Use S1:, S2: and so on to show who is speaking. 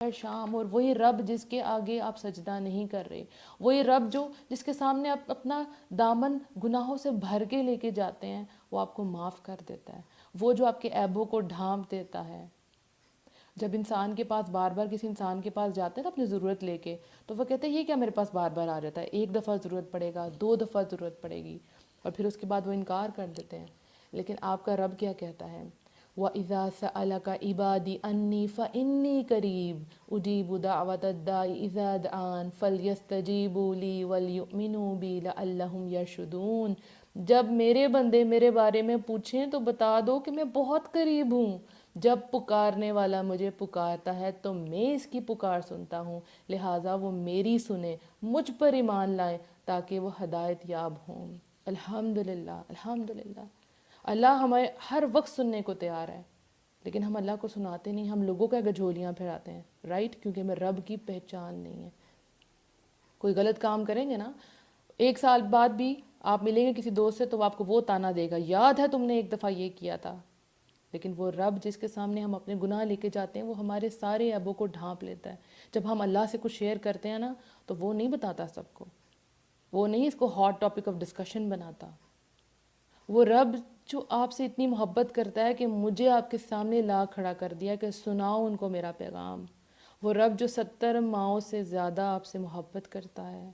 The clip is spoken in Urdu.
S1: شام، اور وہی رب جس کے آگے آپ سجدہ نہیں کر رہے، وہی رب جس کے سامنے آپ اپنا دامن گناہوں سے بھر کے لے کے جاتے ہیں، وہ آپ کو معاف کر دیتا ہے، وہ جو آپ کے عیبوں کو ڈھانپ دیتا ہے۔ جب انسان کے پاس بار بار کسی انسان کے پاس جاتے ہیں نا اپنی ضرورت لے کے، تو وہ کہتے ہیں یہ کیا میرے پاس بار بار آ جاتا ہے، ایک دفعہ ضرورت پڑے گا، 2 دفعہ ضرورت پڑے گی، اور پھر اس کے بعد وہ انکار کر دیتے ہیں۔ لیکن آپ کا رب کیا کہتا ہے؟ وَإِذَا سَأَلَكَ عِبَادِي أَنِّي فَإِنِّي قَرِيبٌ أُجِيبُ دَعْوَةَ الدَّاعِ إِذَا دَعَانِ فَلْيَسْتَجِيبُوا لِي وَلْيُؤْمِنُوا بِي لَعَلَّهُمْ يَرْشُدُونَ۔ جب میرے بندے میرے بارے میں پوچھیں تو بتا دو کہ میں بہت قریب ہوں، جب پکارنے والا مجھے پکارتا ہے تو میں اس کی پکار سنتا ہوں، لہٰذا وہ میری سنیں، مجھ پر ایمان لائیں تاکہ وہ ہدایت یاب ہوں۔ الحمدللہ، الحمدللہ، اللہ ہمیں ہر وقت سننے کو تیار ہے، لیکن ہم اللہ کو سناتے نہیں، ہم لوگوں کا گجھولیاں پھیراتے ہیں، رائٹ؟ کیونکہ ہمیں رب کی پہچان نہیں ہے۔ کوئی غلط کام کریں گے نا، 1 سال بعد بھی آپ ملیں گے کسی دوست سے تو وہ آپ کو وہ تانا دے گا، یاد ہے تم نے ایک دفعہ یہ کیا تھا۔ لیکن وہ رب جس کے سامنے ہم اپنے گناہ لے کے جاتے ہیں، وہ ہمارے سارے عیبوں کو ڈھانپ لیتا ہے۔ جب ہم اللہ سے کچھ شیئر کرتے ہیں نا تو وہ نہیں بتاتا سب کو، وہ نہیں اس کو ہاٹ ٹاپک آف ڈسکشن بناتا۔ وہ رب جو آپ سے اتنی محبت کرتا ہے کہ مجھے آپ کے سامنے لا کھڑا کر دیا کہ سناؤ ان کو میرا پیغام۔ وہ رب جو 70 ماؤں سے زیادہ آپ سے محبت کرتا ہے۔